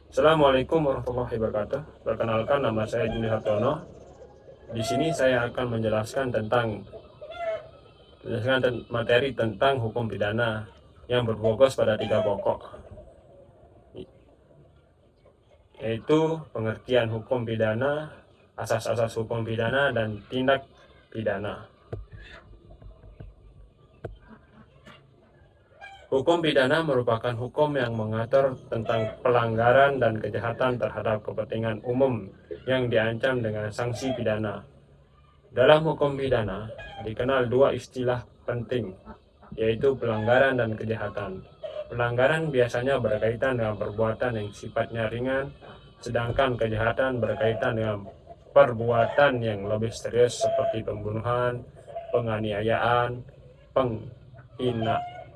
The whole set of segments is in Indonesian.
Assalamualaikum warahmatullahi wabarakatuh. Perkenalkan, nama saya Juli Hartono. Di sini saya akan menjelaskan materi tentang hukum pidana yang berfokus pada 3 pokok, yaitu pengertian hukum pidana, asas-asas hukum pidana, dan tindak pidana. Hukum pidana merupakan hukum yang mengatur tentang pelanggaran dan kejahatan terhadap kepentingan umum yang diancam dengan sanksi pidana. Dalam hukum pidana dikenal 2 istilah penting, yaitu pelanggaran dan kejahatan. Pelanggaran biasanya berkaitan dengan perbuatan yang sifatnya ringan, sedangkan kejahatan berkaitan dengan perbuatan yang lebih serius seperti pembunuhan, penganiayaan,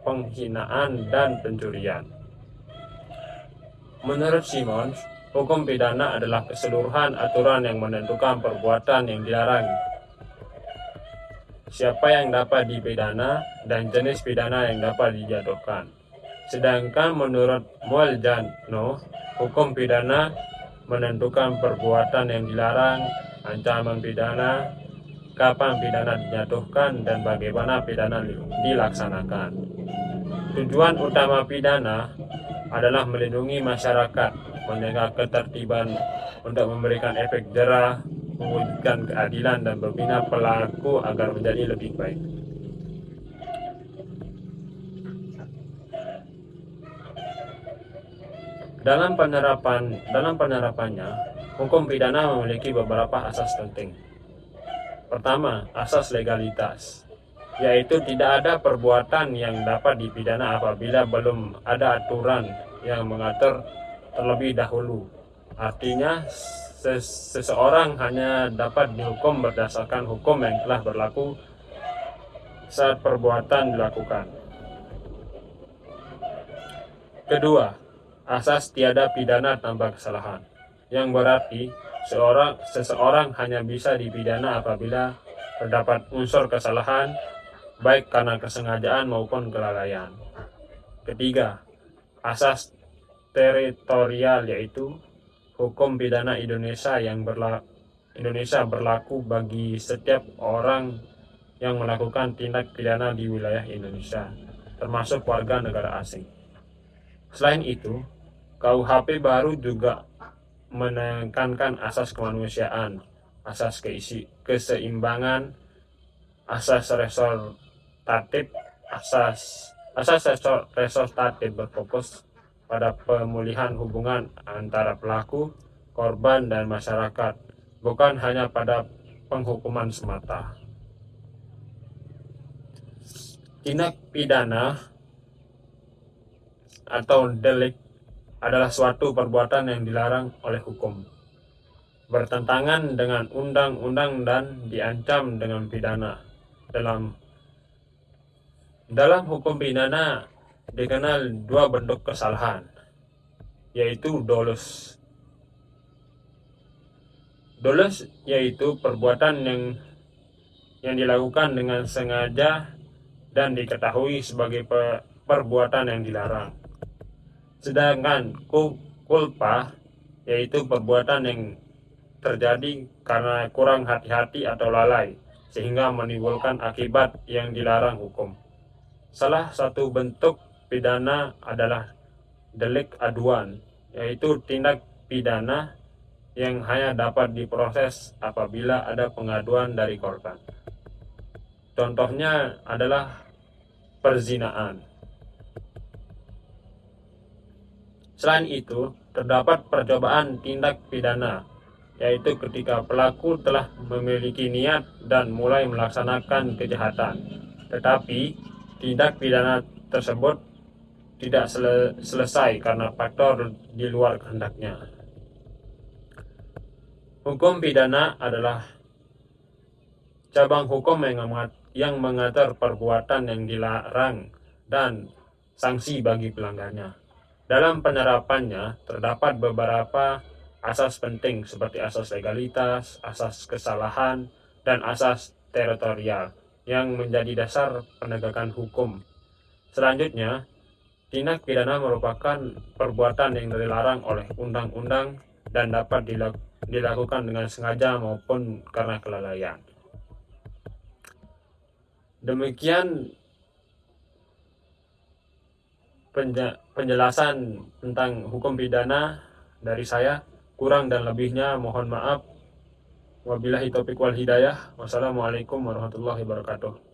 penghinaan, dan pencurian. Menurut Simons, hukum pidana adalah keseluruhan aturan yang menentukan perbuatan yang dilarang, siapa yang dapat dipidana, dan jenis pidana yang dapat dijatuhkan. Sedangkan menurut Moljano, hukum pidana menentukan perbuatan yang dilarang, ancaman pidana, kapan pidana dijatuhkan, dan bagaimana pidana dilaksanakan. Tujuan utama pidana adalah melindungi masyarakat, menjaga ketertiban, untuk memberikan efek jerah, mewujudkan keadilan, dan membina pelaku agar menjadi lebih baik. Dalam penerapannya, hukum pidana memiliki beberapa asas penting. Pertama, asas legalitas, yaitu tidak ada perbuatan yang dapat dipidana apabila belum ada aturan yang mengatur terlebih dahulu. Artinya, seseorang hanya dapat dihukum berdasarkan hukum yang telah berlaku saat perbuatan dilakukan. Kedua, asas tiada pidana tanpa kesalahan, yang berarti seseorang hanya bisa dipidana apabila terdapat unsur kesalahan, baik karena kesengajaan maupun kelalaian. Ketiga, asas teritorial, yaitu hukum pidana Indonesia berlaku bagi setiap orang yang melakukan tindak pidana di wilayah Indonesia, termasuk warga negara asing. Selain itu, KUHP baru juga menekankan asas kemanusiaan, asas keseimbangan, asas restoratif. Asas restoratif berfokus pada pemulihan hubungan antara pelaku, korban, dan masyarakat, bukan hanya pada penghukuman semata. Tindak pidana atau delik adalah suatu perbuatan yang dilarang oleh hukum, bertentangan dengan undang-undang, dan diancam dengan pidana. Dalam hukum pidana dikenal 2 bentuk kesalahan, yaitu dolus. Dolus yaitu perbuatan yang dilakukan dengan sengaja dan diketahui sebagai perbuatan yang dilarang. Sedangkan culpa yaitu perbuatan yang terjadi karena kurang hati-hati atau lalai, sehingga menimbulkan akibat yang dilarang hukum. Salah satu bentuk pidana adalah delik aduan, yaitu tindak pidana yang hanya dapat diproses apabila ada pengaduan dari korban. Contohnya adalah perzinaan. Selain itu, terdapat percobaan tindak pidana, yaitu ketika pelaku telah memiliki niat dan mulai melaksanakan kejahatan, tetapi tindak pidana tersebut tidak selesai karena faktor di luar kehendaknya. Hukum pidana adalah cabang hukum yang mengatur perbuatan yang dilarang dan sanksi bagi pelanggarnya. Dalam penerapannya terdapat beberapa asas penting seperti asas legalitas, asas kesalahan, dan asas teritorial yang menjadi dasar penegakan hukum. Selanjutnya, Tindak pidana merupakan perbuatan yang dilarang oleh undang-undang dan dapat dilakukan dengan sengaja maupun karena kelalaian. Demikian penjelasan tentang hukum pidana dari saya. Kurang dan lebihnya mohon maaf. Wabillahi taufiq wal hidayah. Wassalamualaikum warahmatullahi wabarakatuh.